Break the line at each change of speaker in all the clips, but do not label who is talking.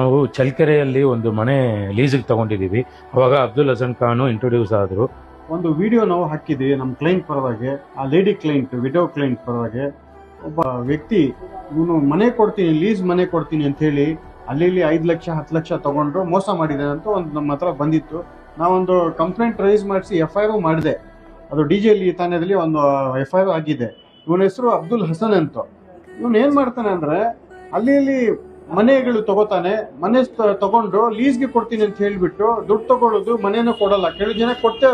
ನಾವು ಚಳ್ಳಕೆರೆಯಲ್ಲಿ ಒಂದು ಮನೆ ಲೀಸಿಗೆ ತಗೊಂಡಿದ್ದೀವಿ. ಅವಾಗ ಅಬ್ದುಲ್ ಹಸನ್ ಖಾನ್ ಇಂಟ್ರೊಡ್ಯೂಸ್ ಆದರು.
ಒಂದು ವಿಡಿಯೋ ನಾವು ಹಾಕಿದ್ದೀವಿ ನಮ್ಮ ಕ್ಲೈಂಟ್ ಪರವಾಗಿ. ಆ ಲೇಡಿ ಕ್ಲೈಂಟ್, ವಿಡೋ ಕ್ಲೈಂಟ್ ಪರವಾಗಿ ಒಬ್ಬ ವ್ಯಕ್ತಿ ಇವನು ಮನೆ ಕೊಡ್ತೀನಿ, ಲೀಸ್ ಮನೆ ಕೊಡ್ತೀನಿ ಅಂತ ಹೇಳಿ ಅಲ್ಲಿ 5 ಲಕ್ಷ 10 ಲಕ್ಷ ತಗೊಂಡು ಮೋಸ ಮಾಡಿದ್ದಾನೆ ಅಂತ ಒಂದು ನಮ್ಮ ಹತ್ರ ಬಂದಿತ್ತು. ನಾವೊಂದು ಕಂಪ್ಲೇಂಟ್ ರೈಸ್ ಮಾಡಿಸಿ FIR ಮಾಡಿದೆ. ಅದು DJL ತಾಣದಲ್ಲಿ ಒಂದು FIR ಆಗಿದೆ. ಇವನ ಹೆಸರು ಅಬ್ದುಲ್ ಹಸನ್ ಅಂತ. ಇವನು ಏನ್ ಮಾಡ್ತಾನೆ ಅಂದ್ರೆ ಅಲ್ಲಿ ಮನೆಗಳು ತಗೋತಾನೆ, ಮನೆ ತಗೊಂಡು ಲೀಸ್ಗೆ ಕೊಡ್ತೀನಿ ಅಂತ ಹೇಳ್ಬಿಟ್ಟು ದುಡ್ಡು ತಗೊಳ್ಳೋದು, ಮನೆನೂ ಕೊಡಲ್ಲ. ಕೆಲವು ಜನ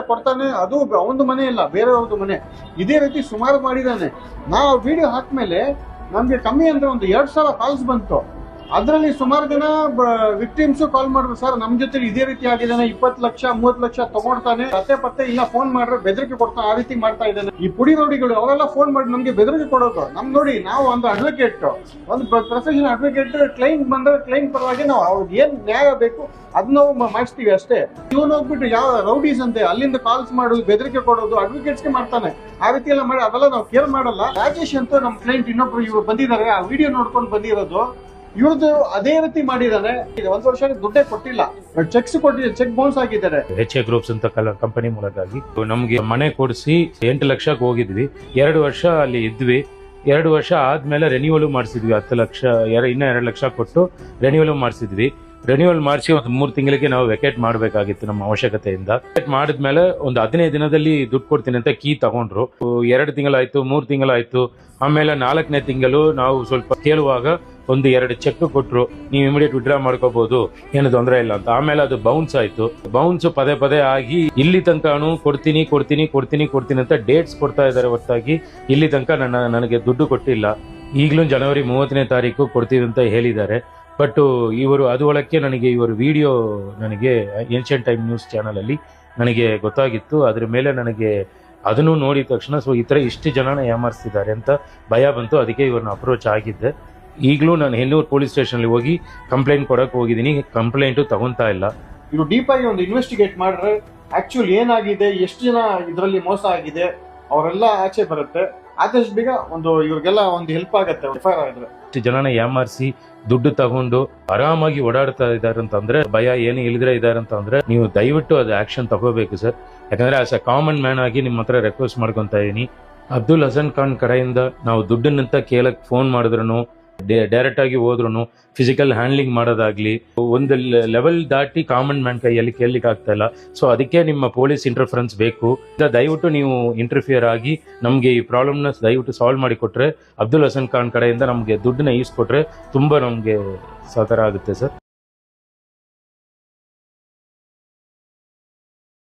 ಕೊಡ್ತಾನೆ, ಅದು ಅವನದು ಮನೆ ಇಲ್ಲ, ಬೇರೆಯವ್ರದ್ದು ಮನೆ. ಇದೇ ರೀತಿ ಸುಮಾರು ಮಾಡಿದಾನೆ. ನಾವು ವಿಡಿಯೋ ಹಾಕ್ಮೇಲೆ ನಮ್ಗೆ ಕಮ್ಮಿ ಅಂದ್ರೆ ಒಂದು 2,000 ಕಾಲ್ಸ್ ಬಂತು. ಅದರಲ್ಲಿ ಸುಮಾರು ಜನ ವಿಕ್ಟಿಮ್ಸ್ ಕಾಲ್ ಮಾಡಿದ್ರು, ಸರ್ ನಮ್ ಜೊತೆ ಇದೇ ರೀತಿ ಆಗಿದ್ದಾನೆ, 20 ಲಕ್ಷ 30 ಲಕ್ಷ ತಗೊಳ್ತಾನೆ, ಪತ್ತೆ ಇಲ್ಲ, ಫೋನ್ ಮಾಡ್ರೆ ಬೆದರಿಕೆ ಕೊಡ್ತಾನೆ, ಆ ರೀತಿ ಮಾಡ್ತಾ ಇದ್ದಾನೆ. ಈ ಪುಡಿ ರೌಡಿಗಳು ಅವರೆಲ್ಲ ಫೋನ್ ಮಾಡಿ ನಮ್ಗೆ ಬೆದರಿಕೆ ಕೊಡೋದು. ನೋಡಿ, ನಾವು ಒಂದು ಅಡ್ವೊಕೇಟ್, ಒಂದು ಪ್ರೊಫೆಷನಲ್ ಅಡ್ವೊಕೇಟ್, ಕ್ಲೈಂಟ್ ಬಂದ್ರೆ ಕ್ಲೈಂಟ್ ಪರವಾಗಿ ನಾವು ಅವ್ರಿಗೆ ಏನ್ ನ್ಯಾಯ ಬೇಕು ಅದನ್ನ ನಾವು ಮಾಡಿಸ್ತೀವಿ ಅಷ್ಟೇ. ಇವನು ಹೋಗ್ಬಿಟ್ಟು ಯಾವ ರೌಡೀಸ್ ಅಂತೆ ಅಲ್ಲಿಂದ ಕಾಲ್ಸ್ ಮಾಡೋದು, ಬೆದರಿಕೆ ಕೊಡೋದು, ಅಡ್ವೊಕೇಟ್ಸ್ಗೆ ಮಾಡ್ತಾನೆ. ಆ ರೀತಿ ಎಲ್ಲ ಮಾಡಿ ಅದೆಲ್ಲ ನಾವು ಕೇರ್ ಮಾಡಲ್ಲ. ರಾಜೇಶ್ ಅಂತ ನಮ್ಮ ಕ್ಲೈಂಟ್ ಇನ್ನೊಬ್ರು ಇವ್ರು ಬಂದಿದ್ದಾರೆ, ಆ ವಿಡಿಯೋ ನೋಡ್ಕೊಂಡು ಬಂದಿರೋದು. ಇವ್ರದ್ದು ಅದೇ ರೀತಿ ಮಾಡಿದಾನೆ. 1 ವರ್ಷ ದುಡ್ಡೇ ಕೊಟ್ಟಿಲ್ಲ, ಚೆಕ್ಸ್ ಕೊಟ್ಟಿದ್ದಾರೆ, ಚೆಕ್ ಬೌನ್ಸ್ ಆಗಿದ್ದಾರೆ.
HA ಗ್ರೂಪ್ಸ್ ಅಂತ ಕಂಪನಿ ಮೂಲಕವಾಗಿ ನಮ್ಗೆ ಮನೆ ಕೊಡಿಸಿ 8 ಲಕ್ಷಕ್ಕೆ ಹೋಗಿದ್ವಿ. 2 ವರ್ಷ ಅಲ್ಲಿ ಇದ್ವಿ. 2 ವರ್ಷ ಆದ್ಮೇಲೆ ರೆನ್ಯೂವಲ್ ಮಾಡಿಸಿದ್ವಿ. 10 ಲಕ್ಷ ಇನ್ನ 2 ಲಕ್ಷ ಕೊಟ್ಟು ರೆನ್ಯೂವಲ್ ಮಾಡಿಸಿದ್ವಿ. ರೆನ್ಯೂವಲ್ ಮಾಡಿಸಿ ಒಂದು 3 ತಿಂಗಳಿಗೆ ನಾವು ವೆಕೇಟ್ ಮಾಡಬೇಕಾಗಿತ್ತು ನಮ್ಮ ಅವಶ್ಯಕತೆಯಿಂದ. ವೆಕೇಟ್ ಮಾಡಿದ್ಮೇಲೆ ಒಂದು 15 ದಿನದಲ್ಲಿ ದುಡ್ಡು ಕೊಡ್ತೀನಿ ಅಂತ ಕೀ ತಗೊಂಡ್ರು. 2 ತಿಂಗಳಾಯ್ತು, 3 ತಿಂಗಳಾಯ್ತು. ಆಮೇಲೆ 4ನೇ ತಿಂಗಳು ನಾವು ಸ್ವಲ್ಪ ಕೇಳುವಾಗ ಒಂದು 2 ಚೆಕ್ ಕೊಟ್ರು, ನೀವು ಇಮಿಡಿಯೇಟ್ ವಿಡ್ರಾ ಮಾಡ್ಕೋಬಹುದು, ಏನು ತೊಂದರೆ ಇಲ್ಲ ಅಂತ. ಆಮೇಲೆ ಅದು ಬೌನ್ಸ್ ಆಯ್ತು. ಬೌನ್ಸ್ ಪದೇ ಆಗಿ ಇಲ್ಲಿ ತನಕ ಕೊಡ್ತೀನಿ ಅಂತ ಡೇಟ್ಸ್ ಕೊಡ್ತಾ ಇದ್ದಾರೆ ಹೊರತಾಗಿ ಇಲ್ಲಿ ತನಕ ನನಗೆ ದುಡ್ಡು ಕೊಟ್ಟಿಲ್ಲ. ಈಗಲೂ ಜನವರಿ 30ನೇ ತಾರೀಕು ಕೊಡ್ತೀವಿ ಅಂತ ಹೇಳಿದ್ದಾರೆ. ಬಟ್ ಇವರು ಅದು ಒಳಕ್ಕೆ ನನಗೆ ಇವರು ವಿಡಿಯೋ ನನಗೆ ಏನ್ಷಿಯಂಟ್ ಟೈಮ್ ನ್ಯೂಸ್ ಚಾನಲ್ ಅಲ್ಲಿ ನನಗೆ ಗೊತ್ತಾಗಿತ್ತು. ಅದ್ರ ಮೇಲೆ ನನಗೆ ಅದನ್ನು ನೋಡಿದ ತಕ್ಷಣ ಈ ತರ ಇಷ್ಟು ಜನನ ಏಮಾರಿಸ್ತಿದ್ದಾರೆ ಅಂತ ಭಯ ಬಂತು. ಅದಕ್ಕೆ ಇವ್ರನ್ನ ಅಪ್ರೋಚ್ ಆಗಿದ್ದೆ. ಈಗಲೂ ನಾನು ಹೆನ್ನೂರು ಪೊಲೀಸ್ ಸ್ಟೇಷನ್ ಅಲ್ಲಿ ಹೋಗಿ ಕಂಪ್ಲೇಂಟ್ ಕೊಡಕ್ ಹೋಗಿದ್ದೀನಿ. ಕಂಪ್ಲೇಂಟ್ ತಗೊಂತಾ ಇಲ್ಲ.
ಇವರು ಡೀಪ್ ಆಗಿ ಒಂದು ಇನ್ವೆಸ್ಟಿಗೇಟ್ ಮಾಡ್ರೆ ಆಕ್ಚುಲಿ ಏನಾಗಿದೆ, ಎಷ್ಟು ಜನ ಇದರಲ್ಲಿ ಮೋಸ ಆಗಿದೆ ಅವರೆಲ್ಲ ಆಚೆ ಬರುತ್ತೆ. ಆದಷ್ಟು ಬೇಗ ಇವ್ರಿಗೆಲ್ಲ ಒಂದು ಹೆಲ್ಪ್ ಆಗುತ್ತೆ.
ಇಷ್ಟು ಜನನ ಏಮಾರಿಸಿ ದುಡ್ಡು ತಗೊಂಡು ಆರಾಮಾಗಿ ಓಡಾಡ್ತಾ ಇದ್ದಾರೆ ಅಂತಂದ್ರೆ, ಭಯ ಏನು ಇಲ್ದ್ರೆ ಇದಾರೆ ಅಂತಂದ್ರೆ, ನೀವು ದಯವಿಟ್ಟು ಅದು ಆಕ್ಷನ್ ತಗೋಬೇಕು ಸರ್. ಯಾಕಂದ್ರೆ ಆಸ್ ಅ ಕಾಮನ್ ಮ್ಯಾನ್ ಆಗಿ ನಿಮ್ಮ ಹತ್ರ ರಿಕ್ವೆಸ್ಟ್ ಮಾಡ್ಕೊಂತ ಇದೀನಿ. ಅಬ್ದುಲ್ ಹಸನ್ ಖಾನ್ ಕಡೆಯಿಂದ ನಾವು ದುಡ್ಡನ್ನಂತ ಕೇಳಕ್ ಫೋನ್ ಮಾಡಿದ್ರು, ಡೈರೆಕ್ಟ್ ಆಗಿ ಹೋದ್ರು, ಫಿಸಿಕಲ್ ಹ್ಯಾಂಡ್ಲಿಂಗ್ ಮಾಡೋದಾಗ್ಲಿ ಒಂದು ಲೆವೆಲ್ ದಾಟಿ ಕಾಮನ್ ಮ್ಯಾನ್ ಕೈಯಲ್ಲಿ ಕೇಳಲಿಕ್ಕೆ ಆಗ್ತಾ ಇಲ್ಲ. ಸೊ ಅದಕ್ಕೆ ನಿಮ್ಮ ಪೊಲೀಸ್ ಇಂಟರ್ಫರೆನ್ಸ್ ಬೇಕು. ದಯವಿಟ್ಟು ನೀವು ಇಂಟರ್ಫಿಯರ್ ಆಗಿ ನಮ್ಗೆ ಈ ಪ್ರಾಬ್ಲಮ್ನ ದಯವಿಟ್ಟು ಸಾಲ್ವ್ ಮಾಡಿ ಕೊಟ್ರೆ, ಅಬ್ದುಲ್ ಹಸನ್ ಖಾನ್ ಕಡೆಯಿಂದ ನಮ್ಗೆ ದುಡ್ಡನ್ನ ಈಸ್ಕೊಟ್ರೆ ತುಂಬಾ ನಮ್ಗೆ ಸಹಕಾರ ಆಗುತ್ತೆ ಸರ್.